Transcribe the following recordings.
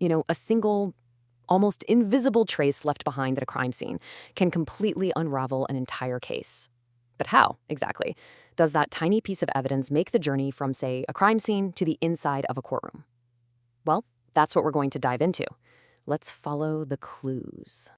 A single, almost invisible trace left behind at a crime scene can completely unravel an entire case. But how, exactly, does that tiny piece of evidence make the journey from, say, a crime scene to the inside of a courtroom? Well, that's what we're going to dive into. Let's follow the clues.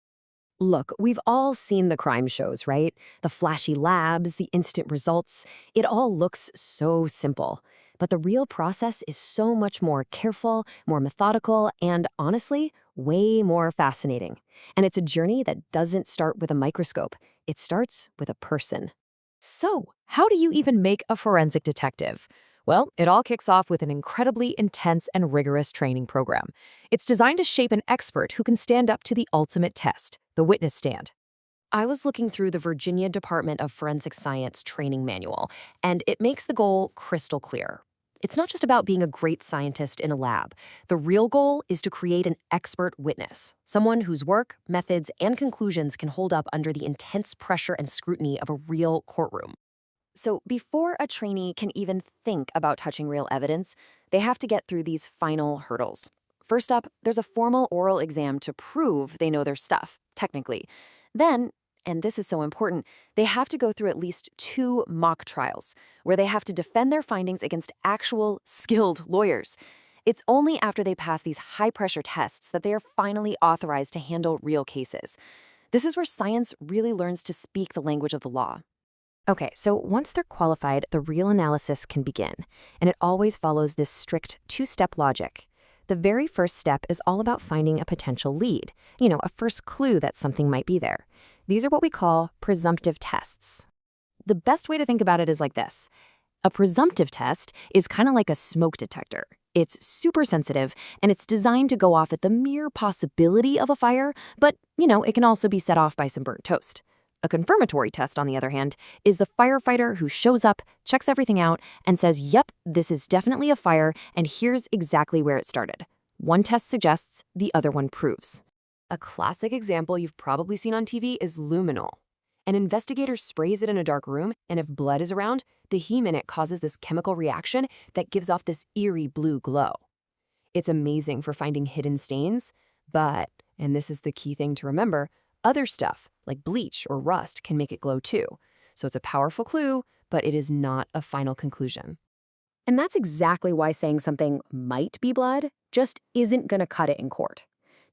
Look, we've all seen the crime shows, right? The flashy labs, the instant results. It all looks so simple. But the real process is so much more careful, more methodical, and honestly, way more fascinating. And it's a journey that doesn't start with a microscope. It starts with a person. So, how do you even make a forensic detective? Well, it all kicks off with an incredibly intense and rigorous training program. It's designed to shape an expert who can stand up to the ultimate test, the witness stand. I was looking through the Virginia Department of Forensic Science training manual, and it makes the goal crystal clear. It's not just about being a great scientist in a lab. The real goal is to create an expert witness, someone whose work, methods, and conclusions can hold up under the intense pressure and scrutiny of a real courtroom. So before a trainee can even think about touching real evidence, they have to get through these final hurdles. First up, there's a formal oral exam to prove they know their stuff, technically. Then, and this is so important, they have to go through at least 2 mock trials, where they have to defend their findings against actual, skilled lawyers. It's only after they pass these high-pressure tests that they are finally authorized to handle real cases. This is where science really learns to speak the language of the law. Okay, so once they're qualified, the real analysis can begin, and it always follows this strict 2-step logic. The very first step is all about finding a potential lead, a first clue that something might be there. These are what we call presumptive tests. The best way to think about it is like this. A presumptive test is kind of like a smoke detector. It's super sensitive, and it's designed to go off at the mere possibility of a fire, but, it can also be set off by some burnt toast. A confirmatory test, on the other hand, is the firefighter who shows up, checks everything out, and says, yep, this is definitely a fire, and here's exactly where it started. One test suggests, the other one proves. A classic example you've probably seen on TV is luminol. An investigator sprays it in a dark room, and if blood is around, the heme in it causes this chemical reaction that gives off this eerie blue glow. It's amazing for finding hidden stains, but, and this is the key thing to remember, other stuff, like bleach or rust, can make it glow too. So it's a powerful clue, but it is not a final conclusion. And that's exactly why saying something might be blood just isn't going to cut it in court.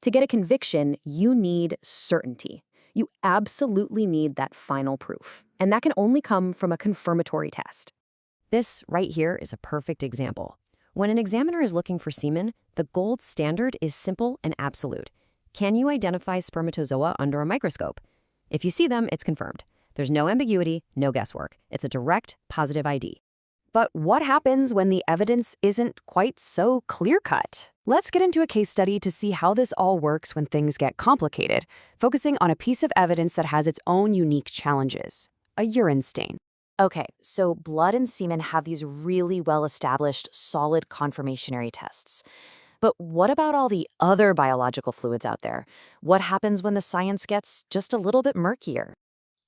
To get a conviction, you need certainty. You absolutely need that final proof. And that can only come from a confirmatory test. This right here is a perfect example. When an examiner is looking for semen, the gold standard is simple and absolute. Can you identify spermatozoa under a microscope? If you see them, it's confirmed. There's no ambiguity, no guesswork. It's a direct, positive ID. But what happens when the evidence isn't quite so clear-cut? Let's get into a case study to see how this all works when things get complicated, focusing on a piece of evidence that has its own unique challenges: a urine stain. Okay, so blood and semen have these really well-established, solid confirmatory tests. But what about all the other biological fluids out there? What happens when the science gets just a little bit murkier?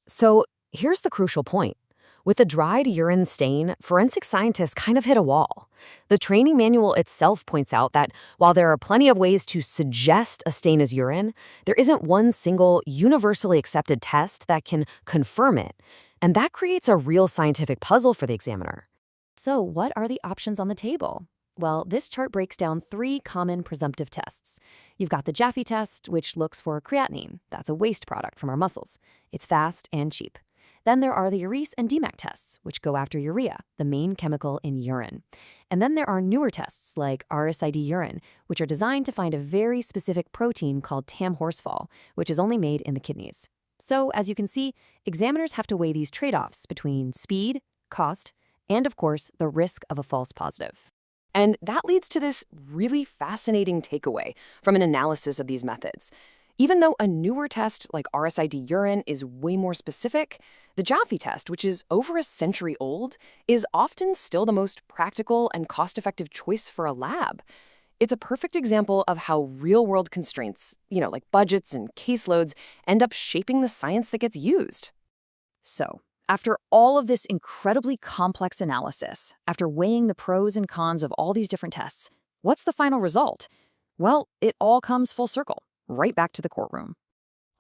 So here's the crucial point. With a dried urine stain, forensic scientists kind of hit a wall. The training manual itself points out that while there are plenty of ways to suggest a stain is urine, there isn't one single universally accepted test that can confirm it. And that creates a real scientific puzzle for the examiner. So what are the options on the table? Well, this chart breaks down 3 common presumptive tests. You've got the Jaffe test, which looks for creatinine. That's a waste product from our muscles. It's fast and cheap. Then there are the Urease and DMAC tests, which go after urea, the main chemical in urine. And then there are newer tests like RSID urine, which are designed to find a very specific protein called tam horsefall, which is only made in the kidneys. So, as you can see, examiners have to weigh these trade-offs between speed, cost, and of course, the risk of a false positive. And that leads to this really fascinating takeaway from an analysis of these methods. Even though a newer test like RSID urine is way more specific, the Jaffe test, which is over a century old, is often still the most practical and cost-effective choice for a lab. It's a perfect example of how real-world constraints, like budgets and caseloads, end up shaping the science that gets used. So, after all of this incredibly complex analysis, after weighing the pros and cons of all these different tests, what's the final result? Well, it all comes full circle, right back to the courtroom.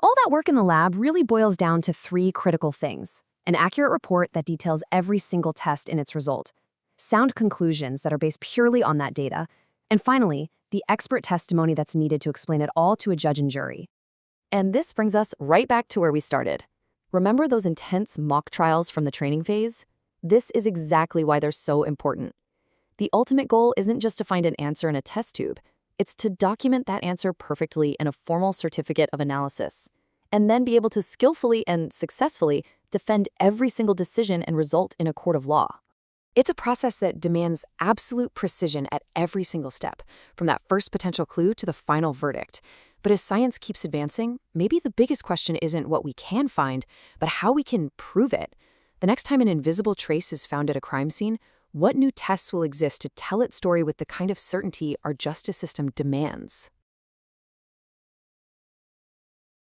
All that work in the lab really boils down to three critical things: an accurate report that details every single test in its result, sound conclusions that are based purely on that data, and finally, the expert testimony that's needed to explain it all to a judge and jury. And this brings us right back to where we started. Remember those intense mock trials from the training phase? This is exactly why they're so important. The ultimate goal isn't just to find an answer in a test tube. It's to document that answer perfectly in a formal certificate of analysis, and then be able to skillfully and successfully defend every single decision and result in a court of law. It's a process that demands absolute precision at every single step, from that first potential clue to the final verdict. But as science keeps advancing, maybe the biggest question isn't what we can find, but how we can prove it. The next time an invisible trace is found at a crime scene, what new tests will exist to tell its story with the kind of certainty our justice system demands?